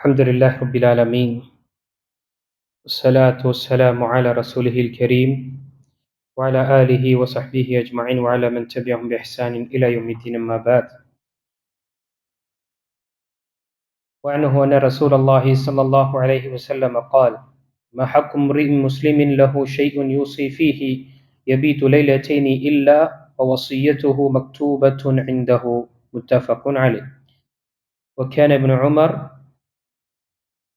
الحمد لله رب العالمين والصلاة والسلام على رسوله الكريم وعلى آله وصحبه أجمعين وعلى من تبعهم بإحسان إلى يوم الدين أما بعد وعنه أن رسول الله صلى الله عليه وسلم قال ما حق امرئ مسلم له شيء يوصي فيه يبيت ليلتين إلا ووصيته مكتوبة عنده متفق عليه وكان ابن عمر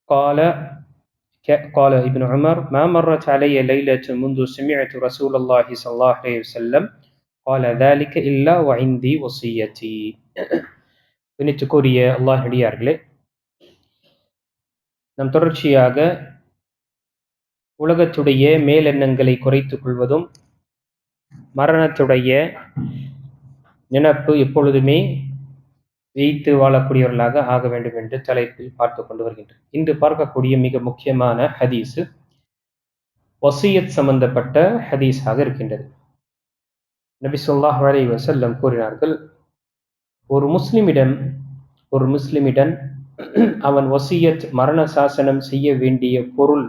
قال ابن عمر ما مرت علي ليلة منذ سمعت رسول الله صلى الله عليه وسلم قال ذلك إلا وعندي وصيتي. கணித்துக்குரிய அல்லாஹ் அடியார்களே, நம் தொடர்ச்சியாக உலகத்துடைய மேலெண்ணங்களை குறைத்துக் கொள்வதும் மரணத்துடைய நினப்பு எப்பொழுதுமே வைத்து வாழக்கூடியவர்களாக ஆக வேண்டும் என்று தலைப்பில் பார்த்து கொண்டு வருகின்றனர். இன்று பார்க்கக்கூடிய மிக முக்கியமான ஹதீஸு வசியத் சம்பந்தப்பட்ட ஹதீஸாக இருக்கின்றது. நபி ஸல்லல்லாஹு அலைஹி வஸல்லம் கூறினார்கள், ஒரு முஸ்லிமிடம் அவன் வசியத் மரண சாசனம் செய்ய வேண்டிய பொருள்,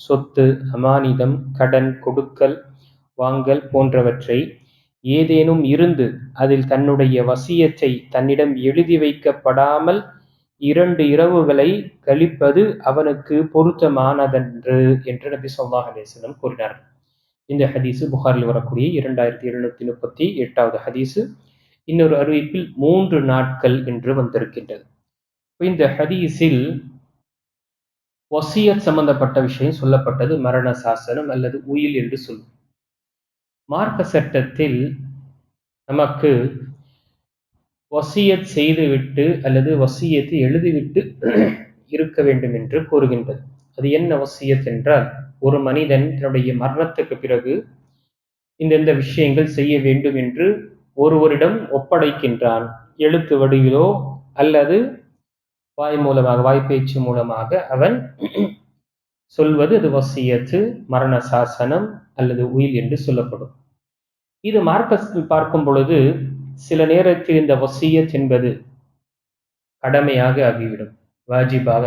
சொத்து, அமானிதம், கடன், கொடுக்கல் வாங்கல் போன்றவற்றை ஏதேனும் இருந்து அதில் தன்னுடைய வசியத்தை தன்னிடம் எழுதி வைக்கப்படாமல் 2 இரவுகளை கழிப்பது அவனுக்கு பொருத்தமானதன்று என்று நபி ஸல்லல்லாஹு அலைஹி வஸல்லம் கூறினார்கள். இந்த ஹதீஸு புகாரில் வரக்கூடிய 2738வது ஹதீஸு. இன்னொரு அறிவிப்பில் 3 நாட்கள் என்று வந்திருக்கின்றது. இந்த ஹதீஸில் வசியத் சம்பந்தப்பட்ட விஷயம் சொல்லப்பட்டது. மரண சாசனம் அல்லது உயில் என்று சொல்லும். மார்க்க சட்டத்தில் நமக்கு வசியத் செய்துவிட்டு அல்லது வசியத்தை எழுதிவிட்டு இருக்க வேண்டும் என்று கூறுகின்றது. அது என்ன வசியத் என்றால், ஒரு மனிதன் தன்னுடைய மரணத்துக்கு பிறகு இந்த விஷயங்கள் செய்ய வேண்டும் என்று ஒருவரிடம் ஒப்படைக்கின்றான். எழுத்து வடிவிலோ அல்லது வாய்ப்பேச்சு மூலமாக அவன் சொல்வது அது வசியத்து, மரண சாசனம் அல்லது உயில் என்று சொல்லப்படும். இது மார்க்கத்தில் பார்க்கும் பொழுது சில நேரத்தில் இந்த வசியத் என்பது கடமையாக ஆகிவிடும், வாஜிபாக.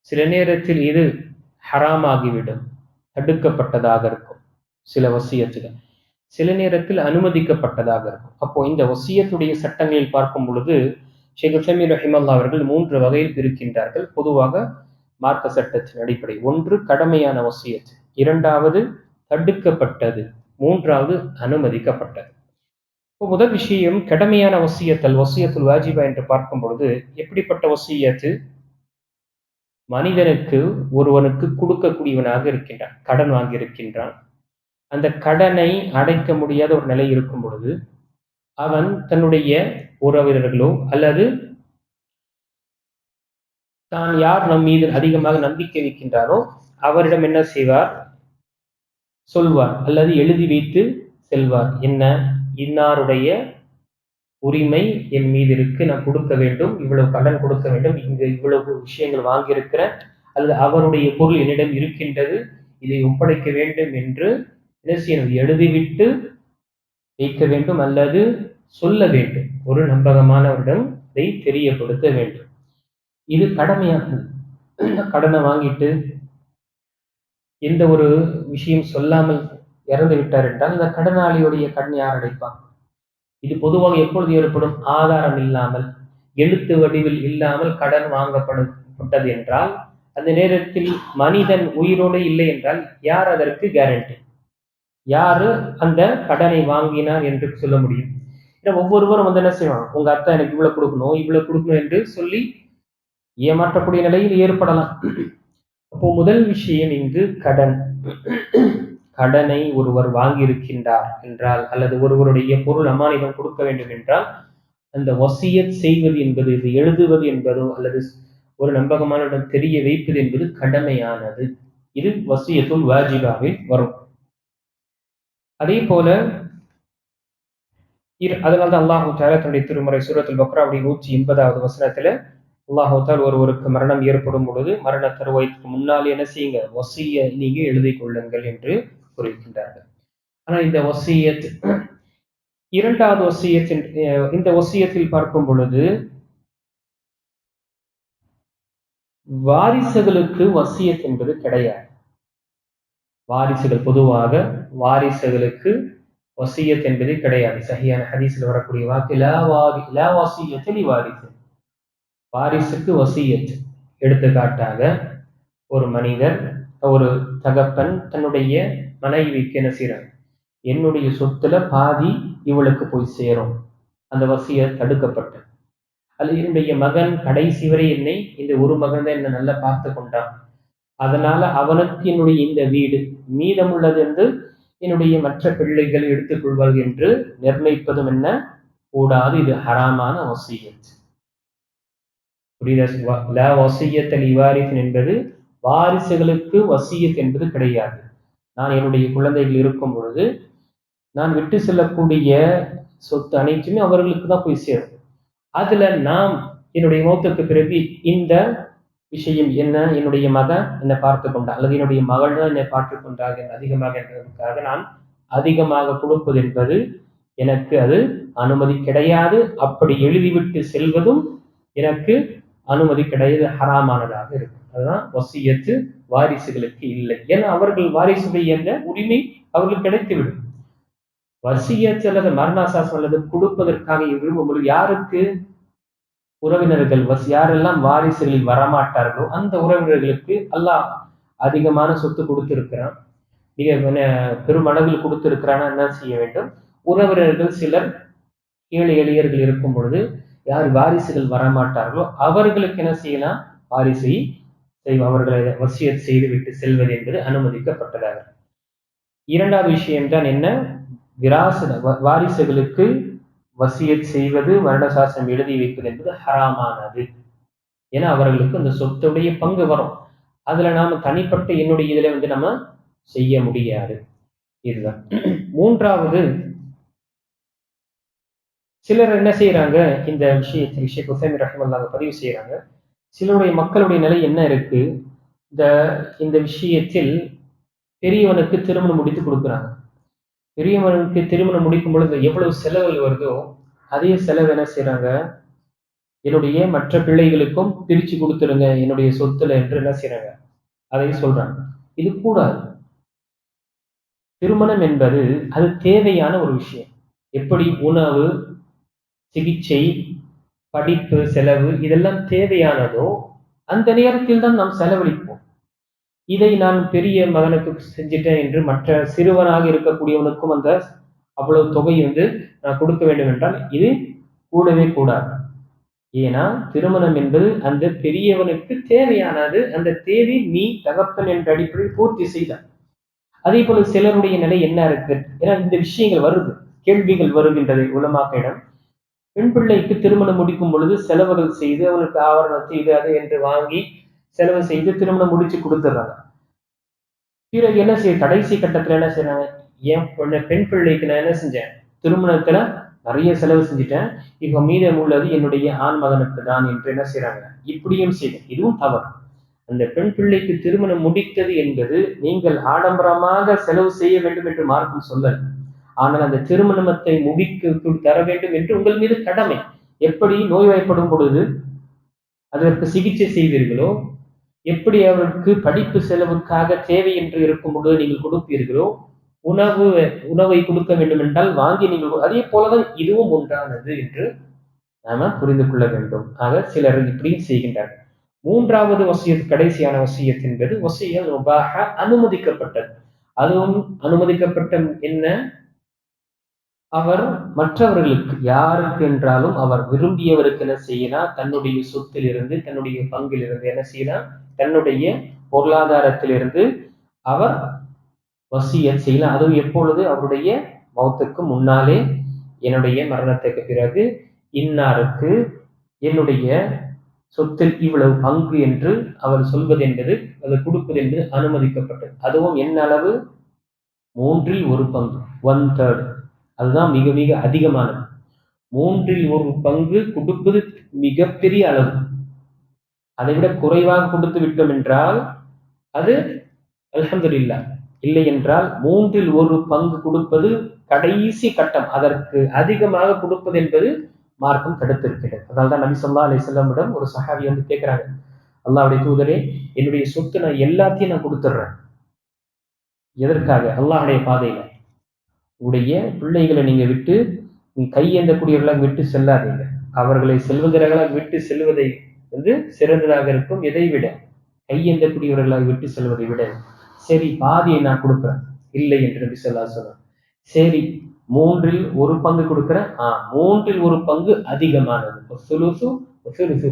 சில நேரத்தில் இது ஹராமாகிவிடும், தடுக்கப்பட்டதாக இருக்கும் சில வசியத்துகள். சில நேரத்தில் அனுமதிக்கப்பட்டதாக இருக்கும். அப்போ இந்த வசியத்துடைய சட்டங்களில் பார்க்கும் பொழுது ஷேக் உசைமீன் ரஹிமல்லாஹ் அவர்கள் 3 வகையில் பிரிக்கின்றார்கள். பொதுவாக மார்க்க சட்டத்தின் அடிப்படை. 1 கடமையான வசியத், 2வது தடுக்கப்பட்டது, 3வது அனுமதிக்கப்பட்டது. இப்போ முதல் விஷயம் கடமையான வசியத்தல், வசியத்துல் வாஜிபா என்று பார்க்கும் பொழுது எப்படிப்பட்ட வசியத்து? மனிதனுக்கு ஒருவனுக்கு கொடுக்கக்கூடியவனாக இருக்கின்றான், கடன் வாங்கி இருக்கின்றான். அந்த கடனை அடைக்க முடியாத ஒரு நிலை இருக்கும் பொழுது அவன் தன்னுடைய உறவினர்களோ அல்லது தான் யார் நம் மீது அதிகமாக நம்பிக்கை வைக்கின்றாரோ அவரிடம் என்ன செய்வார்? சொல்வார் அல்லது எழுதி வைத்து செல்வார். என்ன, இன்னாருடைய உரிமை என் மீது இருக்கு, நான் கொடுக்க வேண்டும், இவ்வளவு கடன் கொடுக்க வேண்டும், இங்கு இவ்வளவு விஷயங்கள் வாங்கியிருக்கிறேன், அல்லது அவருடைய பொருள் என்னிடம் இருக்கின்றது, இதை ஒப்படைக்க வேண்டும் என்று என்ன செய்யணும்? எழுதிவிட்டு வைக்க வேண்டும் அல்லது சொல்ல வேண்டும். ஒரு நம்பகமானவரிடம் இதை தெரியப்படுத்த வேண்டும். இது கடமையானது. கடனை வாங்கிட்டு எந்த ஒரு விஷயம் சொல்லாமல் இறந்து விட்டார் என்றால் அந்த கடனாளியுடைய கடன் யார் அடைப்பார்? இது பொதுவாக எப்பொழுது ஏற்படும்? ஆதாரம் இல்லாமல், எழுத்து வடிவில் இல்லாமல் கடன் வாங்கப்பட்டது என்றால் அந்த நேரத்தில் மனிதன் உயிரோடு இல்லை என்றால் யார் அதற்கு கேரண்டி? யாரு அந்த கடனை வாங்கினார் என்று சொல்ல முடியும்? ஒவ்வொருவரும் என்ன செய்வாங்க, உங்க அத்தா எனக்கு இவ்வளவு கொடுக்கணும் என்று சொல்லி ஏமாற்றக்கூடிய நிலையில் ஏற்படலாம். அப்போ முதல் விஷயம் இங்கு கடன். கடனை ஒருவர் வாங்கியிருக்கின்றார் என்றால் அல்லது ஒருவருடைய பொருள் அமானிதம் கொடுக்க வேண்டும் என்றால் அந்த வசியத் செய்வது என்பது, இது எழுதுவது என்பதோ அல்லது ஒரு நம்பகமானவரிடம் தெரிய வைப்பது என்பது கடமையானது. இது வசியத்துல் வாஜிபாவில் வரும். அதே போல அதனால்தான் அல்லாஹு தஆலா தன்னுடைய திருமறை சூரத்துல் பக்ராவுடைய 180வது வசனத்துல அல்லாஹு தஆலா ஒருவருக்கு மரணம் ஏற்படும் பொழுது மரண தருவாய்க்கு முன்னாலே என்ன செய்யுங்க? வசிய நீங்க எழுதி கொள்ளுங்கள் என்று கூறுகின்றார்கள். ஆனா இந்த வசியத், 2வது வசியத், இந்த வசியத்தில் பார்க்கும் பொழுது வாரிசுகளுக்கு வசியத் என்பது கிடையாது. வாரிசுகள் பொதுவாக வாரிசுகளுக்கு வசியத் என்பது கிடையாது. சஹியான ஹதீஸ்ல வரக்கூடிய வாக்கு லா வசியத் லி வாரிசு. வாரிசுக்கு வசியத். எடுத்துக்காட்டாக ஒரு மனிதர், ஒரு தகப்பன் தன்னுடைய மனைவிக்கு என்ன செய்யறாங்க, என்னுடைய சொத்துல பாதி இவளுக்கு போய் சேரும், அந்த வசியத் தடுக்கப்பட்டது. அல்லது என்னுடைய மகன் கடைசி வரை என்னை, இந்த ஒரு மகன் தான் என்னை நல்லா பார்த்து கொண்டான், அதனால அவனுக்கு என்னுடைய இந்த வீடு மீதம் உள்ளது என்று என்னுடைய மற்ற பிள்ளைகள் எடுத்துக்கொள்வார்கள் என்று நிர்ணயிப்பதும் என்ன கூடாது. இது ஹராமான வசியத். புரியுதா? வசியத்தல் இவாரிசன் என்பது வாரிசுகளுக்கு வசியத் என்பது கிடையாது. நான் என்னுடைய குழந்தைகள் இருக்கும் பொழுது நான் விட்டு செல்லக்கூடிய சொத்து அனைத்துமே அவர்களுக்கு தான் போய் சேரும். அதுல நாம் என்னுடைய மௌத்துக்கு பிறகு இந்த விஷயம் என்ன, என்னுடைய மகன் என்னை பார்த்து கொண்டார் அல்லது என்னுடைய மகள் தான் என்னை பார்த்துக் கொண்டார்கள் அதிகமாக என்பதற்காக நான் அதிகமாக கொடுப்பது என்பது எனக்கு அது அனுமதி கிடையாது. அப்படி எழுதிவிட்டு செல்வதும் எனக்கு அனுமதி கிடையாது, ஹராமானதாக இருக்கும். அதுதான் வசியத்து வாரிசுகளுக்கு இல்லை. ஏன்னா அவர்கள் வாரிசுடைய என்ற உரிமை அவர்களுக்கு கிடைத்துவிடும். வசியத்து அல்லது மரணாசாசனம் அல்லது கொடுப்பதற்காக விரும்பும்போது யாருக்கு? உறவினர்கள், யாரெல்லாம் வாரிசுகளில் வரமாட்டார்களோ அந்த உறவினர்களுக்கு அல்லாஹ் அதிகமான சொத்து கொடுத்திருக்கிறான், மிக பெருமளவில் கொடுத்திருக்கிறான். என்ன செய்ய வேண்டும்? உறவினர்கள் சிலர் ஏழை எளியர்கள் இருக்கும் பொழுது யார் வாரிசுகள் வரமாட்டார்களோ அவர்களுக்கு என்ன செய்யலாம்? வாரிசை அவர்களை வசியத் செய்து விட்டு செல்வது என்பது அனுமதிக்கப்பட்டதாக. இரண்டாவது விஷயம்தான் என்ன? வாரிசுகளுக்கு வசியத் செய்வது, மரணசாசனம் எழுதி வைப்பது என்பது ஹராமானது. ஏன்னா அவர்களுக்கு அந்த சொத்துடைய பங்கு வரும். அதுல நாம தனிப்பட்ட என்னுடைய இதுல நம்ம செய்ய முடியாது. இதுதான். மூன்றாவது, சிலர் என்ன செய்யறாங்க, இந்த விஷயத்தை ஷேக் உசைமீன் ரஹ்மத்துல்லாஹி பதிவு செய்யறாங்க. சிலருடைய மக்களுடைய நிலை என்ன இருக்கு, இந்த விஷயத்தில் பெரியவனுக்கு திருமணம் முடித்து கொடுக்குறாங்க. பெரியவனுக்கு திருமணம் முடிக்கும் பொழுது எவ்வளவு செலவுகள் வருதோ அதே செலவு என்ன செய்யறாங்க, என்னுடைய மற்ற பிள்ளைகளுக்கும் பிரிச்சு கொடுத்துருங்க என்னுடைய சொத்துல என்று என்ன செய்யறாங்க, அதை சொல்றாங்க. இது கூடாது. திருமணம் என்பது அது தேவையான ஒரு விஷயம். எப்படி உணவு, சிகிச்சை, படிப்பு செலவு இதெல்லாம் தேவையானதோ அந்த நேரத்தில் தான் நாம் செலவழிப்போம். இதை நான் பெரிய மகனுக்கு செஞ்சிட்டேன் என்று மற்ற சிறுவனாக இருக்கக்கூடியவனுக்கும் அந்த அவ்வளவு தொகை நான் கொடுக்க வேண்டும் என்றால் இது கூடவே கூடாது. ஏன்னா திருமணம் என்பது அந்த பெரியவனுக்கு தேவையானது. அந்த தேவை நீ தகப்பன் என்ற அடிப்படையில் பூர்த்தி செய்தார். அதே போல சிலருடைய நிலை என்ன இருக்கு, ஏன்னா இந்த விஷயங்கள் வருது, கேள்விகள் வருகின்றது உலமாக்களிடம். பெண் பிள்ளைக்கு திருமணம் முடிக்கும் பொழுது செலவுகள் செய்து அவனுக்கு ஆவரணத்தை இது அது என்று வாங்கி செலவு செய்து திருமணம் முடிச்சு கொடுத்துட்றாங்க. பிறகு என்ன செய்ய, கடைசி கட்டத்துல என்ன செய்யறாங்க, பெண் பிள்ளைக்கு நான் என்ன செஞ்சேன், திருமணத்துல நிறைய செலவு செஞ்சுட்டேன், இப்ப மீதம் உள்ளது என்னுடைய ஆண் மகனுக்கு தான் என்று என்ன செய்யறாங்க, இப்படியும் செய்யும். இதுவும் தவறு. அந்த பெண் பிள்ளைக்கு திருமணம் முடித்தது என்பது நீங்கள் ஆடம்பரமாக செலவு செய்ய வேண்டும் என்று மார்க்கம் சொல்லல. ஆனால் அந்த திருமணத்தை முடிக்க தர வேண்டும் என்று உங்கள் மீது கடமை. எப்படி நோய்வாய்ப்படும் பொழுது அதற்கு சிகிச்சை செய்வீர்களோ, எப்படி அவருக்கு படிப்பு செலவுக்காக தேவை என்று இருக்கும் பொழுது நீங்கள் கொடுப்பீர்களோ, உணவை கொடுக்க வேண்டும் என்றால் வாங்கி நீங்கள், அதே போலதான் இதுவும் ஒன்றானது என்று நாம புரிந்து கொள்ள வேண்டும். ஆக சிலர் இப்படியும் செய்கின்றார்கள். மூன்றாவது வசியத், கடைசியான வசியத் என்பது வசியத் முபாஹ, அனுமதிக்கப்பட்டது. அதுவும் அனுமதிக்கப்பட்ட என்ன, அவர் மற்றவர்களுக்கு யாருக்கு என்றாலும் அவர் விரும்பியவருக்கு என்ன செய்யலாம், தன்னுடைய சொத்திலிருந்து தன்னுடைய பங்கிலிருந்து என்ன செய்யலாம், தன்னுடைய பொருளாதாரத்திலிருந்து அவர் வசியத் செய்யலாம். அதுவும் எப்பொழுது, அவருடைய மௌத்துக்கு முன்னாலே, என்னுடைய மரணத்துக்கு பிறகு இன்னாருக்கு என்னுடைய சொத்தில் இவ்வளவு பங்கு என்று அவர் சொல்வது என்பது, அதை கொடுப்பது என்பது அனுமதிக்கப்பட்டது. அதுவும் என்ன அளவு, 1/3 1/3. அதுதான் மிக மிக அதிகமானது. 1/3 கொடுப்பது மிகப்பெரிய அளவு. அதை விட குறைவாக கொடுத்து விட்டோம் என்றால் அது அல்ஹம்துலில்லாஹ். இல்லை என்றால் 1/3 கொடுப்பது கடைசி கட்டம். அதற்கு அதிகமாக கொடுப்பது என்பது மார்க்கம் தடுத்திருக்கிறது. அதனால்தான் நபி ஸல்லல்லாஹு அலைஹி வஸல்லம் ஒரு சஹாபி கேட்கிறாங்க, அல்லாஹ்வுடைய தூதரே, என்னுடைய சொத்து நான் எல்லாத்தையும் நான் கொடுத்துட்றேன். எதற்காக? அல்லாஹ்வுடைய பாதையில. உடைய பிள்ளைகளை நீங்க விட்டு கையேந்தக்கூடியவர்களாக விட்டு செல்லாதீங்க. அவர்களை செல்வந்தர்களாக விட்டு செல்வதை சிறந்ததாக இருக்கும். எதை விட கையேந்தக்கூடியவர்களாக விட்டு செல்வதை விட சரி பாதியை நான் கொடுக்குறேன், இல்லை என்று நபி ஸல்லல்லாஹு அலைஹி வஸல்லம். சரி 3ல் 1 பங்கு கொடுக்குறேன். 3ல் 1 பங்கு அதிகமானது.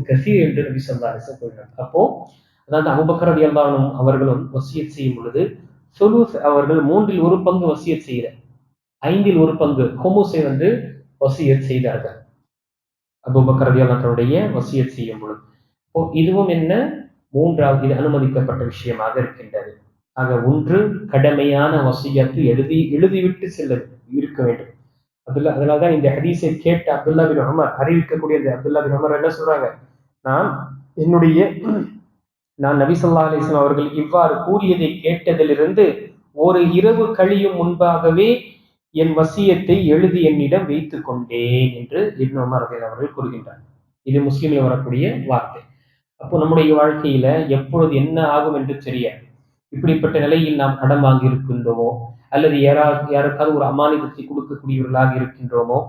கசீர் என்று நபி ஸல்லல்லாஹு அலைஹி வஸல்லம் கூறினார். அப்போ அதாவது அபூபக்கர் ரலியல்லாஹு அன்ஹு அவர்களும் வசியத் செய்யும் பொழுது அவர்கள் 3ல் 1 பங்கு வசியத் செய்யற, 5ல் 1 பங்கு ஹுமுஸை வசியத் செய்தார்கள். அபூபக்கர் ரலியல்லாஹு தன்னுடைய வசியத் செய்யும் பொழுது. இதுவும் என்ன, 3வது இது அனுமதிக்கப்பட்ட விஷயமாக இருக்கின்றது. ஆக 1 கடமையான வசியத்து எழுதிவிட்டு செல்ல இருக்க வேண்டும். அதனால்தான் இந்த ஹதீஸை கேட்ட அப்துல்லா பின் உமர், அறிவிக்கக்கூடிய அப்துல்லா பின் உமர் என்ன சொல்றாங்க, நான் நபி ஸல்லல்லாஹு அலைஹி வஸல்லம் அவர்கள் இவ்வாறு கூறியதை கேட்டதிலிருந்து ஒரு இரவு கழியும் முன்பாகவே என் வசியத்தை எழுதி என்னிடம் வைத்துக் கொண்டேன் என்று இப்னு உமர் அவர்கள் கூறுகின்றார். இது முஸ்லிமில் வரக்கூடிய வார்த்தை. அப்போ நம்முடைய வாழ்க்கையில எப்பொழுது என்ன ஆகும் என்று தெரியாது. இப்படிப்பட்ட நிலையில் நாம் கடன் வாங்கி இருக்கின்றோமோ, அல்லது யாருக்காவது ஒரு அமானிதத்தை கொடுக்கக்கூடியவர்களாக இருக்கின்றோமோ,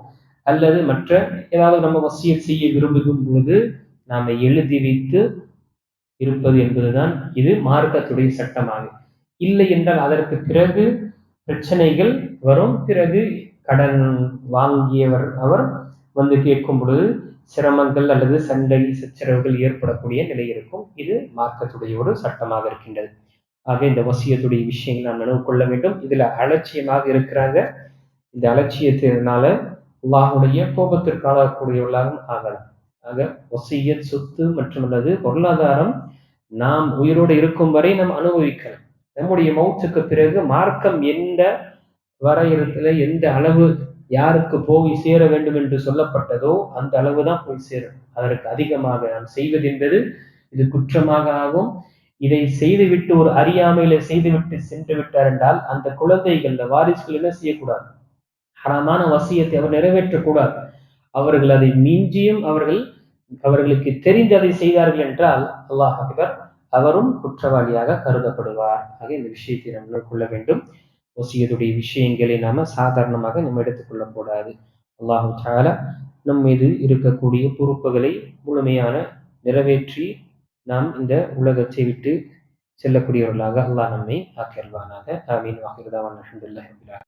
அல்லது மற்ற ஏதாவது நம்ம வசியத் செய்ய விரும்பும் பொழுது நாம எழுதி வைத்து இருப்பது என்பதுதான் இது மார்க்கத்துடைய சட்டமாகும். இல்லை என்றால் அதற்கு பிறகு பிரச்சனைகள் வரும். பிறகு கடன் வாங்கியவர் அவர் கேட்கும் பொழுது சிரமங்கள் அல்லது சண்டை சச்சரவுகள் ஏற்படக்கூடிய நிலை இருக்கும். இது மார்க்கத்துடைய ஒரு சட்டமாக இருக்கின்றது. ஆக இந்த வசியத்துடைய விஷயங்கள் நாம் நினைவு கொள்ள வேண்டும். இதுல அலட்சியமாக இருக்கிறாங்க. இந்த அலட்சியத்தினால அல்லாஹ்வுடைய கோபத்திற்கு ஆளாகக்கூடியவர்களாகவும் ஆகலாம். ஆக வசியத், சொத்து மற்றும் அல்லது பொருளாதாரம் நாம் உயிரோடு இருக்கும் வரை நாம் அனுபவிக்கலாம். நம்முடைய மௌத்துக்கு பிறகு மார்க்கம் எந்த வரையறுத்துல எந்த அளவு யாருக்கு போய் சேர வேண்டும் என்று சொல்லப்பட்டதோ அந்த அளவுதான் போய் சேரும். அதற்கு அதிகமாக நாம் செய்வது என்பது இது குற்றமாக ஆகும். இதை செய்துவிட்டு ஒரு அறியாமையில செய்துவிட்டு சென்று விட்டார் என்றால் அந்த குழந்தைகள், இந்த வாரிசுகள் என்ன செய்யக்கூடாது, ஹராமான வசியத்தை அவர் நிறைவேற்றக்கூடாது. அவர்கள் அதை மீஞ்சியும் அவர்களுக்கு தெரிந்து அதை செய்தார்கள் என்றால் அல்லாஹ் அக்பர், அவரும் குற்றவாளியாக கருதப்படுவார். ஆக இந்த விஷயத்தை நாம் கொள்ள வேண்டும். வசியத்துடைய விஷயங்களை நாம சாதாரணமாக நம்ம எடுத்துக்கொள்ளக்கூடாது. அல்லாஹு தஆலா நம் மீது இருக்கக்கூடிய பொறுப்புகளை முழுமையான நிறைவேற்றி நாம் இந்த உலகத்தை விட்டு செல்லக்கூடியவர்களாக அல்லாஹ் நம்மை ஆக்கியல்வானாக. ஆமீன். வாஹிர் தஅவானா அல்ஹம்துலில்லாஹி ரப்பில் ஆலமீன்.